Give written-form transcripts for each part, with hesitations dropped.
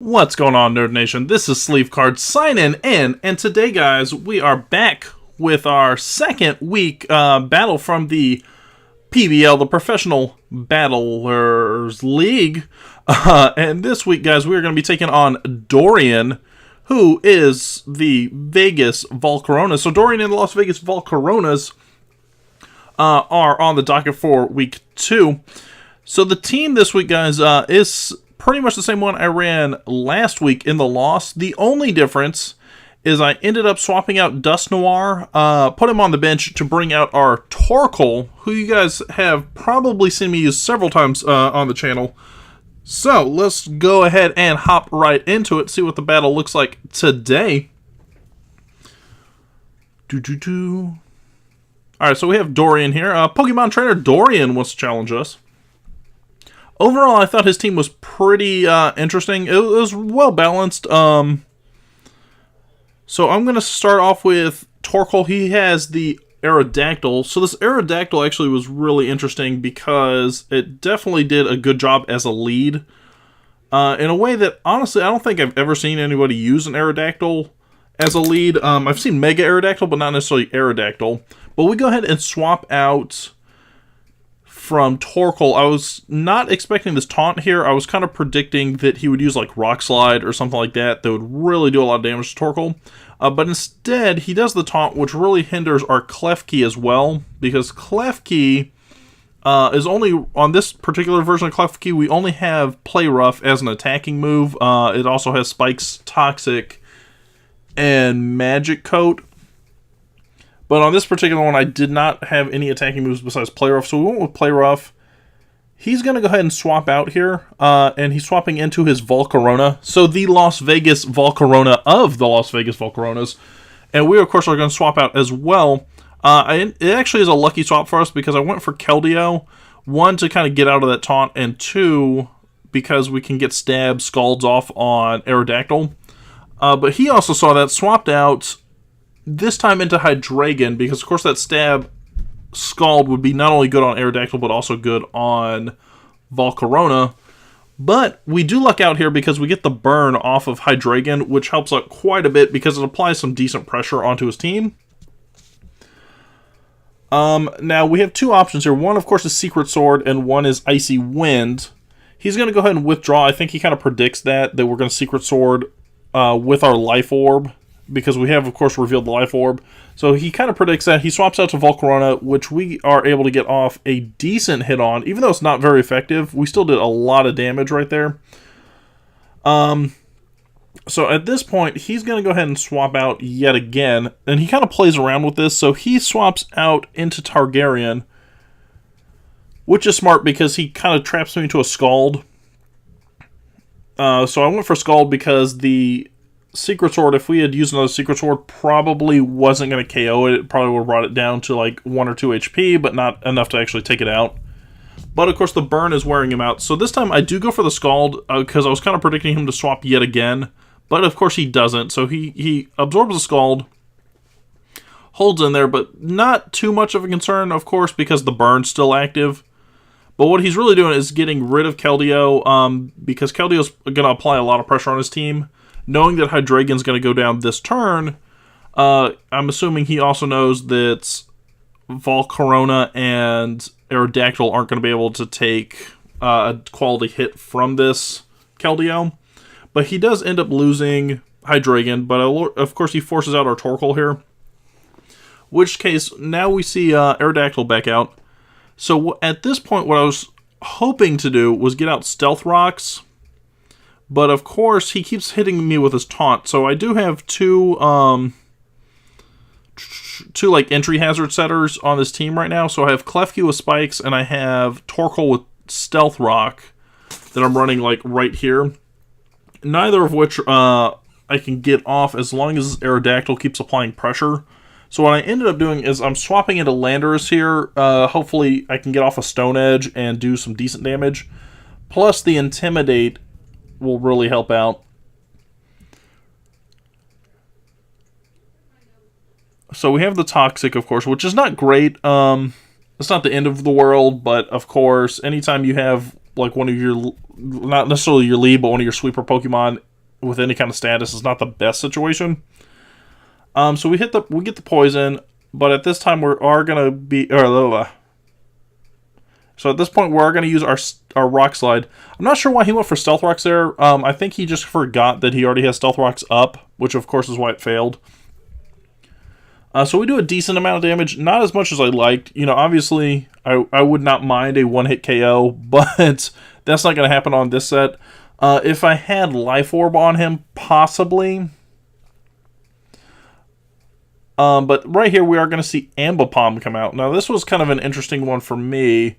What's going on, Nerd Nation? This is Sleevecard signing in, and today, guys, we are back with our second week battle from the PBL, the Professional Battlers League. And this week, guys, we are going to be taking on Dorian, who is the Vegas Volcaronas. So Dorian and the Las Vegas Volcaronas are on the docket for week 2. So the team this week, guys, is pretty much the same one I ran last week in the loss. The only difference is I ended up swapping out Dust Noir, put him on the bench to bring out our Torkoal, who you guys have probably seen me use several times on the channel. So let's go ahead and hop right into it, see what the battle looks like today. Alright, so we have Dorian here. Pokemon Trainer Dorian wants to challenge us. Overall, I thought his team was pretty interesting. It was well balanced. So I'm going to start off with Torkoal. He has the Aerodactyl. So this Aerodactyl actually was really interesting because it definitely did a good job as a lead. In a way that, honestly, I don't think I've ever seen anybody use an Aerodactyl as a lead. I've seen Mega Aerodactyl, but not necessarily Aerodactyl. But we go ahead and swap out from Torkoal. I was not expecting this taunt here. I was kind of predicting that he would use like Rock Slide or something like that that would really do a lot of damage to Torkoal. But instead, he does the taunt, which really hinders our Klefki as well, because Klefki is only, on this particular version of Klefki, we only have Play Rough as an attacking move. It also has Spikes, Toxic, and Magic Coat. But on this particular one, I did not have any attacking moves besides Play Rough, so we went with Play Rough. He's going to go ahead and swap out here, and he's swapping into his Volcarona. So the Las Vegas Volcarona of the Las Vegas Volcaronas. And we, of course, are going to swap out as well. It actually is a lucky swap for us because I went for Keldeo. 1, to kind of get out of that taunt, and 2, because we can get Stab, Scalds off on Aerodactyl. But he also saw that, swapped out this time into Hydreigon, because of course that Stab Scald would be not only good on Aerodactyl, but also good on Volcarona. But we do luck out here because we get the burn off of Hydreigon, which helps out quite a bit because it applies some decent pressure onto his team. Now we have 2 options here. One, of course, is Secret Sword, and one is Icy Wind. He's going to go ahead and withdraw. I think he kind of predicts that we're going to Secret Sword with our Life Orb, because we have, of course, revealed the Life Orb. So he kind of predicts that. He swaps out to Volcarona, which we are able to get off a decent hit on. Even though it's not very effective, we still did a lot of damage right there. So at this point, he's going to go ahead and swap out yet again. And he kind of plays around with this. So he swaps out into Targaryen, which is smart because he kind of traps me into a Scald. So I went for Scald because the Secret Sword, if we had used another Secret Sword, probably wasn't going to KO it. It probably would have brought it down to like 1 or 2 HP, but not enough to actually take it out. But of course the burn is wearing him out. So this time I do go for the Scald, because I was kind of predicting him to swap yet again. But of course he doesn't. So he absorbs the Scald, holds in there, but not too much of a concern, of course, because the burn's still active. But what he's really doing is getting rid of Keldeo, because Keldeo's going to apply a lot of pressure on his team. Knowing that Hydreigon's going to go down this turn, I'm assuming he also knows that Volcarona and Aerodactyl aren't going to be able to take a quality hit from this Keldeo. But he does end up losing Hydreigon, but of course he forces out our Torkoal here. Which case, now we see Aerodactyl back out. So at this point, what I was hoping to do was get out Stealth Rocks. But of course, he keeps hitting me with his taunt. So I do have two like entry hazard setters on this team right now. So I have Klefki with Spikes, and I have Torkoal with Stealth Rock that I'm running like right here. Neither of which I can get off as long as Aerodactyl keeps applying pressure. So what I ended up doing is I'm swapping into Landorus here. Hopefully I can get off a Stone Edge and do some decent damage. Plus the Intimidate will really help out. So we have the Toxic, of course, which is not great. It's not the end of the world, but of course, anytime you have like one of your, not necessarily your lead, but one of your sweeper Pokemon with any kind of status is not the best situation. So we get the poison, but at this time we are gonna be so at this point we are gonna use our rock slide. I'm not sure why he went for stealth rocks there. I think he just forgot that he already has stealth rocks up, which of course is why it failed. So we do a decent amount of damage, not as much as I liked. You know, obviously I would not mind a one-hit KO, but that's not gonna happen on this set. If I had Life Orb on him, possibly. But right here, we are going to see Ambipom come out. Now, this was kind of an interesting one for me.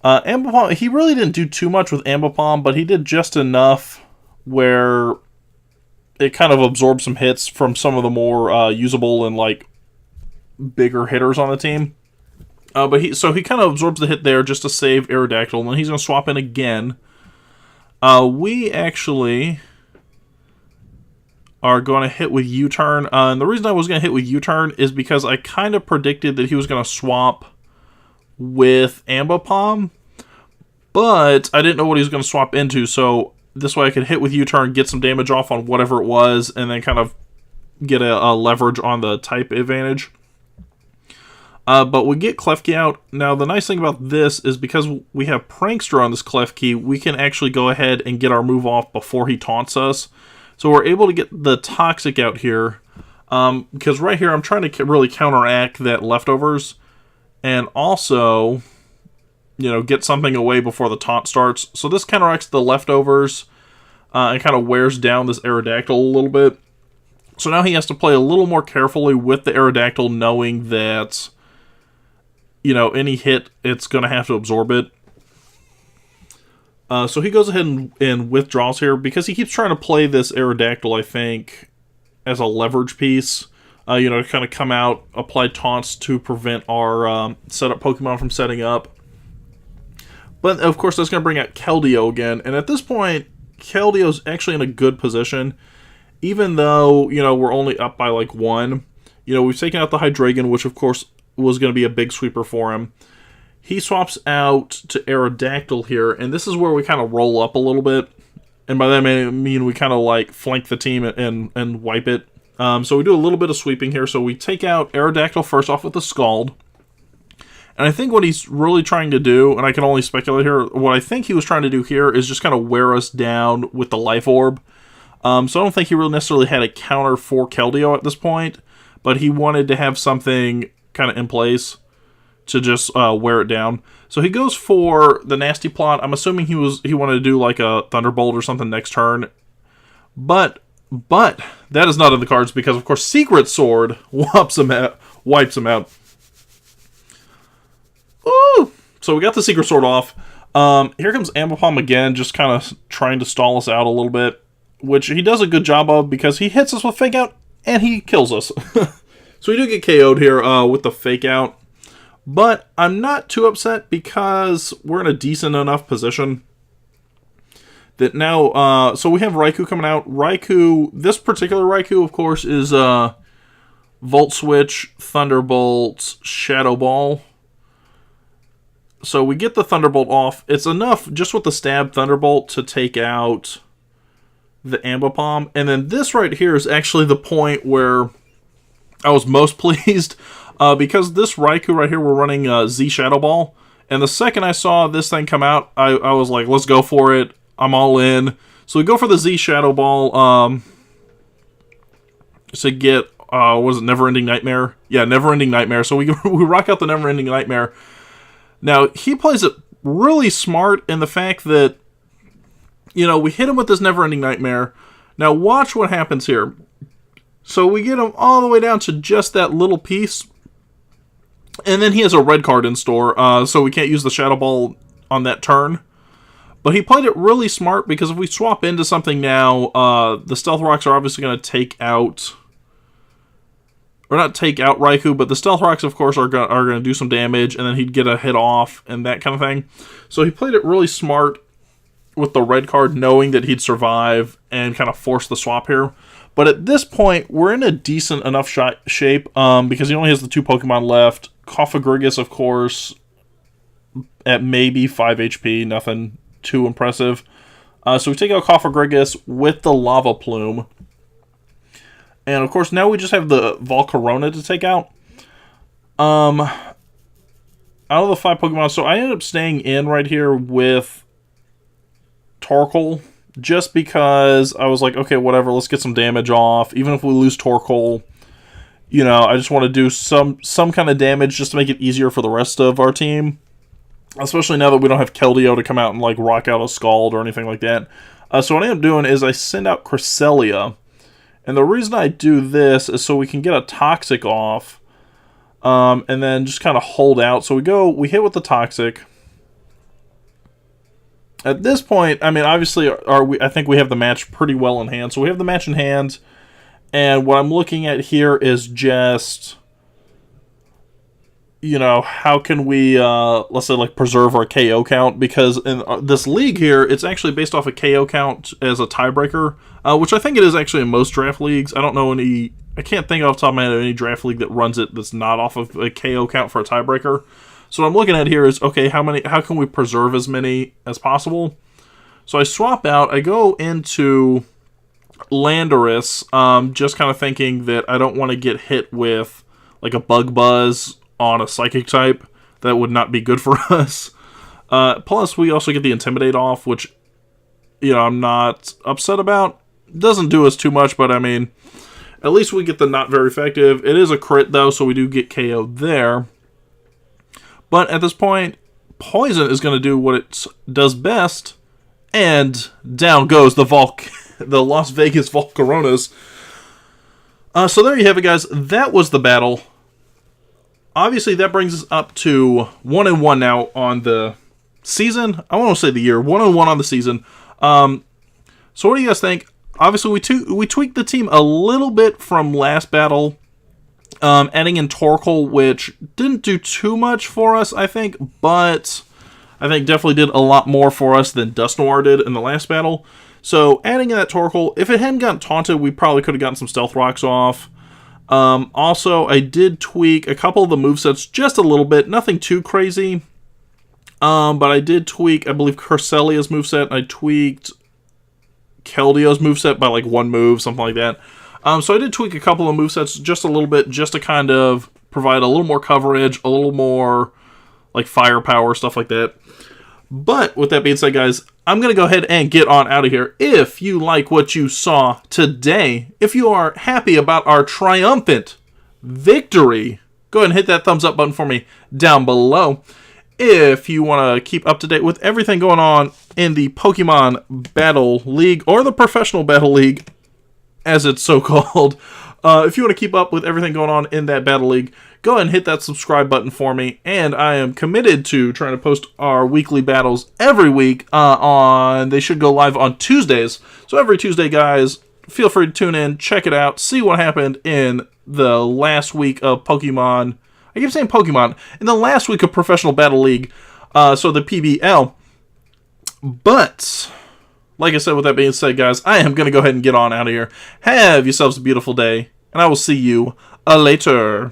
Ambipom, he really didn't do too much with Ambipom, but he did just enough where it kind of absorbed some hits from some of the more usable and, like, bigger hitters on the team. So he kind of absorbs the hit there just to save Aerodactyl, and then he's going to swap in again. We actually are going to hit with U-turn. And the reason I was going to hit with U-turn is because I kind of predicted that he was going to swap with Ambipom, but I didn't know what he was going to swap into, so this way I could hit with U-turn, get some damage off on whatever it was, and then kind of get a leverage on the type advantage. But we get Klefki out. Now, the nice thing about this is because we have Prankster on this Klefki, we can actually go ahead and get our move off before he taunts us. So we're able to get the Toxic out here, because right here I'm trying to really counteract that Leftovers, and also, you know, get something away before the taunt starts. So this counteracts the Leftovers, and kind of wears down this Aerodactyl a little bit. So now he has to play a little more carefully with the Aerodactyl, knowing that, you know, any hit, it's going to have to absorb it. So he goes ahead and withdraws here, because he keeps trying to play this Aerodactyl, I think, as a leverage piece. You know, to kind of come out, apply taunts to prevent our setup Pokemon from setting up. But, of course, that's going to bring out Keldeo again. And at this point, Keldeo's actually in a good position. Even though, you know, we're only up by, like, 1. You know, we've taken out the Hydreigon, which, of course, was going to be a big sweeper for him. He swaps out to Aerodactyl here, and this is where we kind of roll up a little bit. And by that I mean we kind of like flank the team and wipe it. So we do a little bit of sweeping here. So we take out Aerodactyl first off with the Scald. And I think what he's really trying to do, and I can only speculate here, what I think he was trying to do here is just kind of wear us down with the Life Orb. So I don't think he really necessarily had a counter for Keldeo at this point, but he wanted to have something kind of in place to just wear it down. So he goes for the Nasty Plot. I'm assuming he wanted to do like a Thunderbolt or something next turn. But that is not in the cards, because of course Secret Sword wipes him out. Ooh! So we got the Secret Sword off. Here comes Ambipom again, just kind of trying to stall us out a little bit, which he does a good job of, because he hits us with Fake Out and he kills us. So we do get KO'd here with the Fake Out. But I'm not too upset, because we're in a decent enough position that now, so we have Raikou coming out. Raikou, this particular Raikou, of course, is Volt Switch, Thunderbolt, Shadow Ball. So we get the Thunderbolt off. It's enough just with the Stab Thunderbolt to take out the Ambipom. And then this right here is actually the point where I was most pleased. Because this Raikou right here, we're running Z Shadow Ball. And the second I saw this thing come out, I was like, let's go for it. I'm all in. So we go for the Z Shadow Ball to get, was it Never Ending Nightmare? Yeah, Never Ending Nightmare. So we rock out the Never Ending Nightmare. Now, he plays it really smart in the fact that, you know, we hit him with this Never Ending Nightmare. Now, watch what happens here. So we get him all the way down to just that little piece. And then he has a red card in store, so we can't use the Shadow Ball on that turn. But he played it really smart, because if we swap into something now, the Stealth Rocks are obviously going to take out... Or not take out Raikou, but the Stealth Rocks, of course, are going to do some damage, and then he'd get a hit off, and that kind of thing. So he played it really smart with the red card, knowing that he'd survive, and kind of force the swap here. But at this point, we're in a decent enough shape, because he only has the 2 Pokemon left. Cofagrigus, of course, at maybe 5 HP, nothing too impressive. So we take out Cofagrigus with the Lava Plume. And of course, now we just have the Volcarona to take out. Out of the 5 Pokemon, so I ended up staying in right here with Torkoal. Just because I was like, okay, whatever, let's get some damage off. Even if we lose Torkoal, you know, I just want to do some kind of damage just to make it easier for the rest of our team. Especially now that we don't have Keldeo to come out and, like, rock out a Scald or anything like that. So what I end up doing is I send out Cresselia. And the reason I do this is so we can get a Toxic off. And then just kind of hold out. So we hit with the Toxic. At this point, I mean, obviously, I think we have the match pretty well in hand. So we have the match in hand. And what I'm looking at here is just, you know, how can we, let's say, like, preserve our KO count? Because in this league here, it's actually based off a KO count as a tiebreaker, which I think it is actually in most draft leagues. I don't know I can't think off the top of my head of any draft league that runs it that's not off of a KO count for a tiebreaker. So what I'm looking at here is, okay, how can we preserve as many as possible? So I swap out, I go into Landorus, just kind of thinking that I don't want to get hit with, like, a Bug Buzz on a Psychic type. That would not be good for us. Plus, we also get the Intimidate off, which, you know, I'm not upset about. Doesn't do us too much, but I mean, at least we get the not very effective. It is a crit, though, so we do get KO there. But at this point, Poison is going to do what it does best, and down goes the Las Vegas Volcaronas. So there you have it, guys. That was the battle. Obviously, that brings us up to 1-1 now on the season. I want to say the year. 1-1 on the season. So what do you guys think? Obviously, we tweaked the team a little bit from last battle, adding in Torkoal, which didn't do too much for us, I think, but I think definitely did a lot more for us than Dusknoir did in the last battle. So adding in that Torkoal, if it hadn't gotten taunted, we probably could have gotten some Stealth Rocks off. Also, I did tweak a couple of the movesets just a little bit, nothing too crazy. But I did tweak, I believe, Creselia's moveset. I tweaked Keldeo's moveset by like one move, something like that. So I did tweak a couple of movesets just a little bit, just to kind of provide a little more coverage, a little more like firepower, stuff like that. But with that being said, guys, I'm going to go ahead and get on out of here. If you like what you saw today, if you are happy about our triumphant victory, go ahead and hit that thumbs up button for me down below. If you want to keep up to date with everything going on in the Pokemon Battle League, or the Professional Battle League, as it's so called, if you want to keep up with everything going on in that Battle League, go ahead and hit that subscribe button for me. And I am committed to trying to post our weekly battles every week. They should go live on Tuesdays. So every Tuesday, guys, feel free to tune in, check it out, see what happened in the last week of Pokemon. I keep saying Pokemon. In the last week of Professional Battle League, so the PBL. But, like I said, with that being said, guys, I am going to go ahead and get on out of here. Have yourselves a beautiful day, and I will see you later.